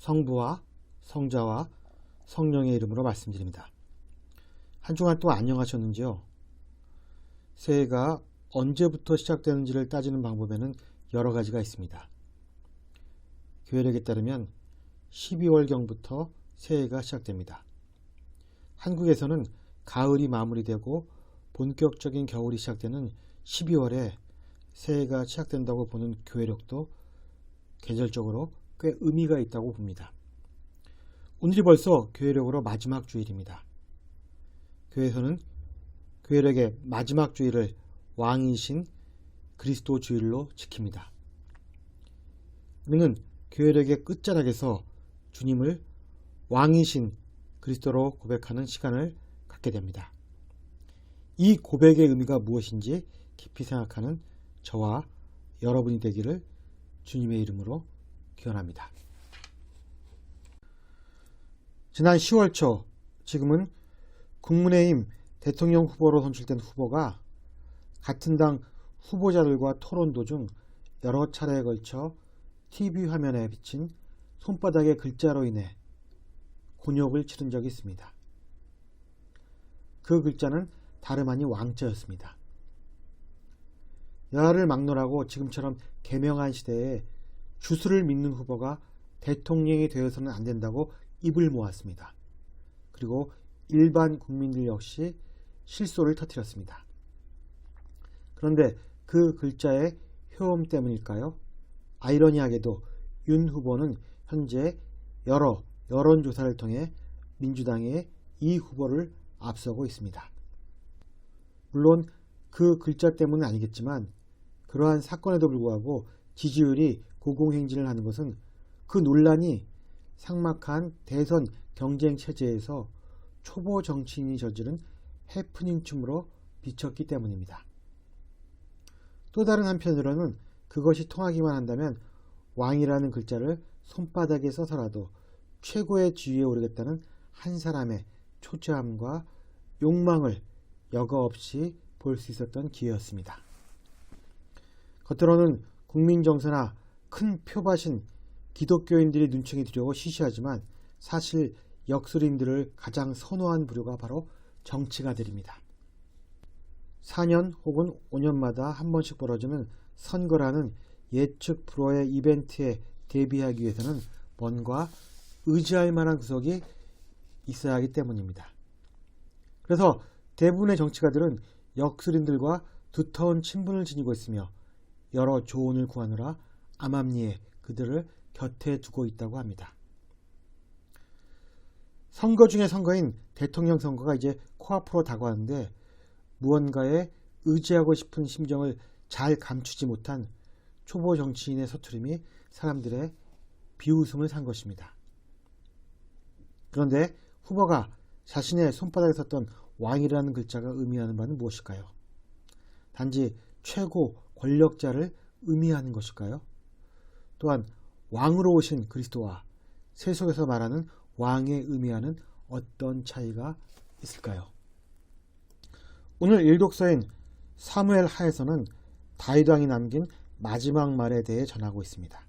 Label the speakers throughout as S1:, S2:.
S1: 성부와 성자와 성령의 이름으로 말씀드립니다. 한 주간 또 안녕하셨는지요? 새해가 언제부터 시작되는지를 따지는 방법에는 여러 가지가 있습니다. 교회력에 따르면 12월경부터 새해가 시작됩니다. 한국에서는 가을이 마무리되고 본격적인 겨울이 시작되는 12월에 새해가 시작된다고 보는 교회력도 계절적으로 꽤 의미가 있다고 봅니다. 오늘이 벌써 교회력으로 마지막 주일입니다. 교회에서는 교회력의 마지막 주일을 왕이신 그리스도 주일로 지킵니다. 우리는 교회력의 끝자락에서 주님을 왕이신 그리스도로 고백하는 시간을 갖게 됩니다. 이 고백의 의미가 무엇인지 깊이 생각하는 저와 여러분이 되기를 주님의 이름으로 기원합니다. 지난 10월 초 지금은 국민의힘 대통령 후보로 선출된 후보가 같은 당 후보자들과 토론 도중 여러 차례에 걸쳐 TV 화면에 비친 손바닥의 글자로 인해 곤욕을 치른 적이 있습니다. 그 글자는 다름 아닌 왕자였습니다. 여야를 막론하고 지금처럼 개명한 시대에 주술을 믿는 후보가 대통령이 되어서는 안 된다고 입을 모았습니다. 그리고 일반 국민들 역시 실소를 터뜨렸습니다. 그런데 그 글자의 효험 때문일까요? 아이러니하게도 윤 후보는 현재 여러 여론조사를 통해 민주당의 이 후보를 앞서고 있습니다. 물론 그 글자 때문은 아니겠지만 그러한 사건에도 불구하고 지지율이 고공행진을 하는 것은 그 논란이 삭막한 대선 경쟁 체제에서 초보 정치인이 저지른 해프닝 춤으로 비쳤기 때문입니다. 또 다른 한편으로는 그것이 통하기만 한다면 왕이라는 글자를 손바닥에 써서라도 최고의 지위에 오르겠다는 한 사람의 초조함과 욕망을 여과 없이 볼 수 있었던 기회였습니다. 겉으로는 국민 정서나 큰 표밭인 기독교인들이 눈총이 두려워 시시하지만 사실 역술인들을 가장 선호한 부류가 바로 정치가들입니다. 4년 혹은 5년마다 한 번씩 벌어지는 선거라는 예측 불허의 이벤트에 대비하기 위해서는 뭔가 의지할 만한 구석이 있어야 하기 때문입니다. 그래서 대부분의 정치가들은 역술인들과 두터운 친분을 지니고 있으며 여러 조언을 구하느라 암암리에 그들을 곁에 두고 있다고 합니다. 선거 중에 선거인 대통령 선거가 이제 코앞으로 다가왔는데 무언가에 의지하고 싶은 심정을 잘 감추지 못한 초보 정치인의 서투름이 사람들의 비웃음을 산 것입니다. 그런데 후보가 자신의 손바닥에 썼던 왕이라는 글자가 의미하는 바는 무엇일까요? 단지 최고 권력자를 의미하는 것일까요? 또한 왕으로 오신 그리스도와 세속에서 말하는 왕에 의미하는 어떤 차이가 있을까요? 오늘 일독서인 사무엘 하에서는 다윗 왕이 남긴 마지막 말에 대해 전하고 있습니다.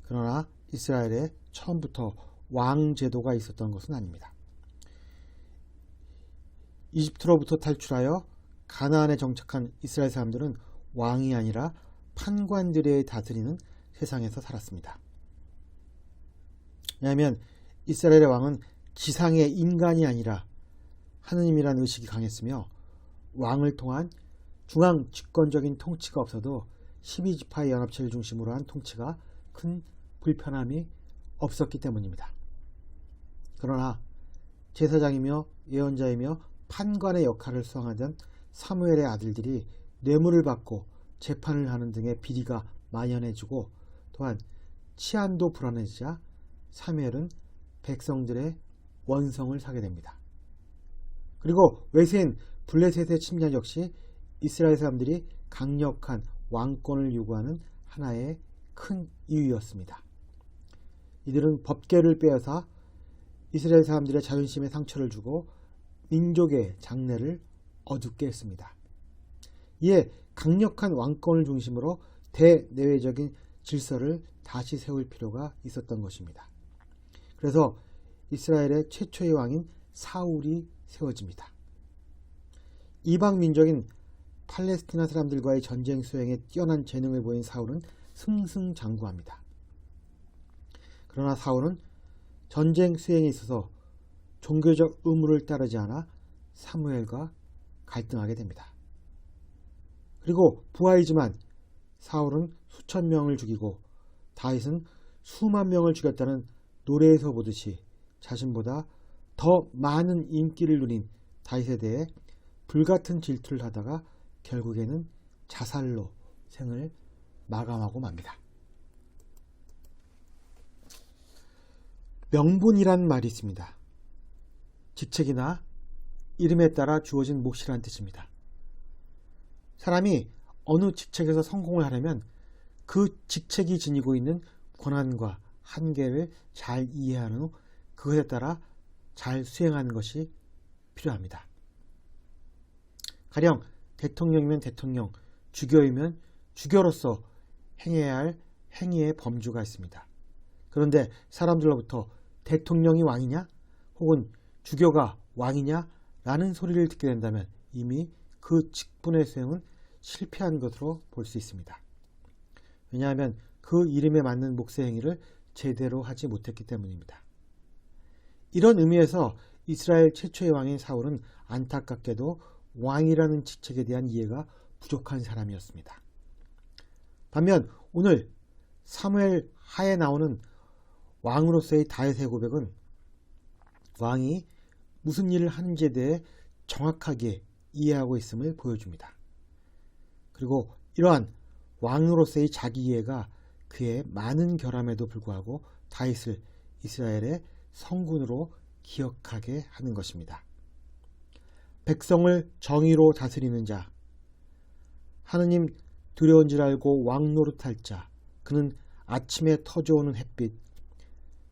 S1: 그러나 이스라엘에 처음부터 왕 제도가 있었던 것은 아닙니다. 이집트로부터 탈출하여 가나안에 정착한 이스라엘 사람들은 왕이 아니라 판관들이 다스리는 세상에서 살았습니다. 왜냐하면 이스라엘의 왕은 지상의 인간이 아니라 하느님이라는 의식이 강했으며 왕을 통한 중앙 집권적인 통치가 없어도 12지파의 연합체를 중심으로 한 통치가 큰 불편함이 없었기 때문입니다. 그러나 제사장이며 예언자이며 판관의 역할을 수행하던 사무엘의 아들들이 뇌물을 받고 재판을 하는 등의 비리가 만연해지고 또한 치안도 불안해지자 사무엘은 백성들의 원성을 사게 됩니다. 그리고 외세인 블레셋의 침략 역시 이스라엘 사람들이 강력한 왕권을 요구하는 하나의 큰 이유였습니다. 이들은 법궤를 빼앗아 이스라엘 사람들의 자존심에 상처를 주고 민족의 장래를 어둡게 했습니다. 이에 강력한 왕권을 중심으로 대내외적인 질서를 다시 세울 필요가 있었던 것입니다. 그래서 이스라엘의 최초의 왕인 사울이 세워집니다. 이방 민족인 팔레스티나 사람들과의 전쟁 수행에 뛰어난 재능을 보인 사울은 승승장구합니다. 그러나 사울은 전쟁 수행에 있어서 종교적 의무를 따르지 않아 사무엘과 갈등하게 됩니다. 그리고 부하이지만 사울은 수천 명을 죽이고 다윗은 수만 명을 죽였다는 노래에서 보듯이 자신보다 더 많은 인기를 누린 다윗에 대해 불같은 질투를 하다가 결국에는 자살로 생을 마감하고 맙니다. 명분이란 말이 있습니다. 직책이나 이름에 따라 주어진 몫이란 뜻입니다. 사람이 어느 직책에서 성공을 하려면 그 직책이 지니고 있는 권한과 한계를 잘 이해한 후 그것에 따라 잘 수행하는 것이 필요합니다. 가령 대통령이면 대통령, 주교이면 주교로서 행해야 할 행위의 범주가 있습니다. 그런데 사람들로부터 대통령이 왕이냐 혹은 주교가 왕이냐 라는 소리를 듣게 된다면 이미 그 직분의 수행은 실패한 것으로 볼 수 있습니다. 왜냐하면 그 이름에 맞는 몫의 행위를 제대로 하지 못했기 때문입니다. 이런 의미에서 이스라엘 최초의 왕인 사울은 안타깝게도 왕이라는 직책에 대한 이해가 부족한 사람이었습니다. 반면 오늘 사무엘 하에 나오는 왕으로서의 다윗의 고백은 왕이 무슨 일을 하는지에 대해 정확하게 이해하고 있음을 보여줍니다. 그리고 이러한 왕으로서의 자기 이해가 그의 많은 결함에도 불구하고 다윗을 이스라엘의 성군으로 기억하게 하는 것입니다. 백성을 정의로 다스리는 자, 하느님 두려운 줄 알고 왕 노릇할 자, 그는 아침에 터져오는 햇빛,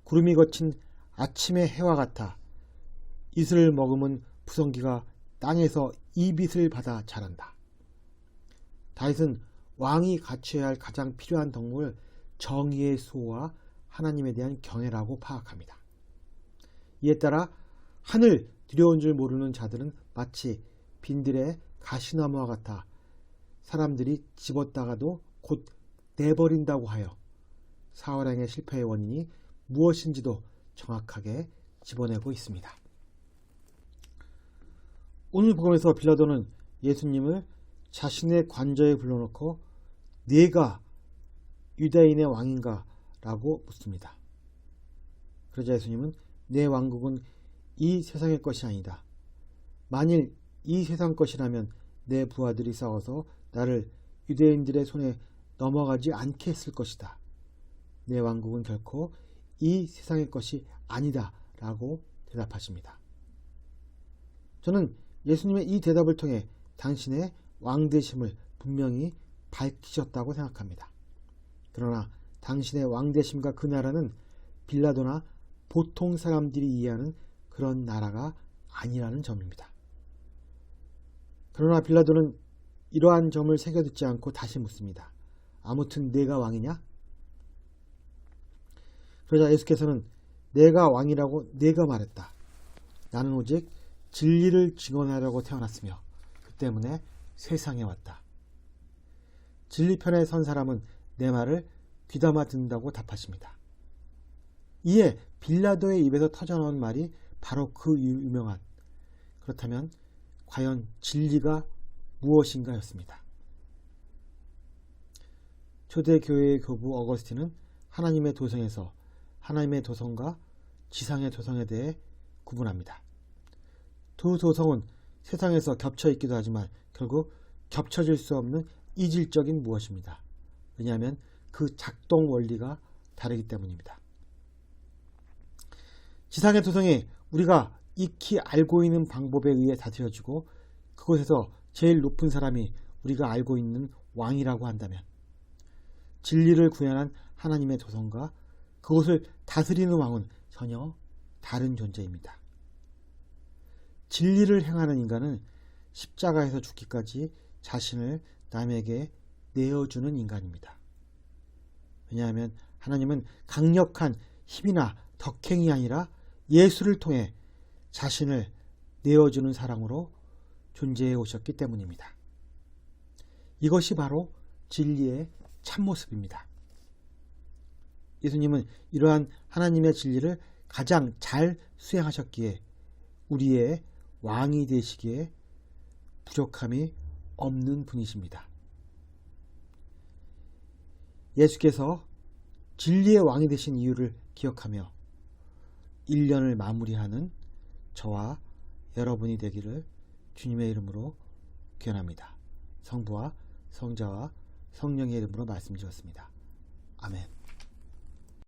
S1: 구름이 거친 아침의 해와 같아 이슬을 머금은 푸성기가 땅에서 이 빛을 받아 자란다. 다윗은 왕이 갖춰야 할 가장 필요한 덕목을 정의의 수호와 하나님에 대한 경외라고 파악합니다. 이에 따라 하늘 두려운 줄 모르는 자들은 마치 빈들의 가시나무와 같아 사람들이 집었다가도 곧 내버린다고 하여 사울왕의 실패의 원인이 무엇인지도 정확하게 집어내고 있습니다. 오늘 복음에서 빌라도는 예수님을 자신의 관저에 불러놓고 네가 유다인의 왕인가? 라고 묻습니다. 그러자 예수님은 내 왕국은 이 세상의 것이 아니다. 만일 이 세상 것이라면 내 부하들이 싸워서 나를 유대인들의 손에 넘어가지 않게 했을 것이다. 내 왕국은 결코 이 세상의 것이 아니다. 라고 대답하십니다. 저는 예수님의 이 대답을 통해 당신의 왕되심을 분명히 밝히셨다고 생각합니다. 그러나 당신의 왕되심과 그 나라는 빌라도나 보통 사람들이 이해하는 그런 나라가 아니라는 점입니다. 그러나 빌라도는 이러한 점을 새겨듣지 않고 다시 묻습니다. 아무튼 내가 왕이냐? 그러자 예수께서는 내가 왕이라고 내가 말했다. 나는 오직 진리를 증언하려고 태어났으며 그 때문에 세상에 왔다. 진리편에 선 사람은 내 말을 귀담아 듣는다고 답하십니다. 이에 빌라도의 입에서 터져나온 말이 바로 그 유명한 그렇다면 과연 진리가 무엇인가 였습니다. 초대교회의 교부 어거스틴은 하나님의 도성에서 하나님의 도성과 지상의 도성에 대해 구분합니다. 두 도성은 세상에서 겹쳐 있기도 하지만 결국 겹쳐질 수 없는 이질적인 무엇입니다. 왜냐하면 그 작동 원리가 다르기 때문입니다. 지상의 도성이 우리가 익히 알고 있는 방법에 의해 다스려지고 그곳에서 제일 높은 사람이 우리가 알고 있는 왕이라고 한다면 진리를 구현한 하나님의 도성과 그곳을 다스리는 왕은 전혀 다른 존재입니다. 진리를 행하는 인간은 십자가에서 죽기까지 자신을 남에게 내어주는 인간입니다. 왜냐하면 하나님은 강력한 힘이나 덕행이 아니라 예수를 통해 자신을 내어주는 사랑으로 존재해 오셨기 때문입니다. 이것이 바로 진리의 참모습입니다. 예수님은 이러한 하나님의 진리를 가장 잘 수행하셨기에 우리의 왕이 되시기에 부족함이 없는 분이십니다. 예수께서 진리의 왕이 되신 이유를 기억하며 1년을 마무리하는 저와 여러분이 되기를 주님의 이름으로 기원합니다. 성부와 성자와 성령의 이름으로 말씀드렸습니다. 아멘.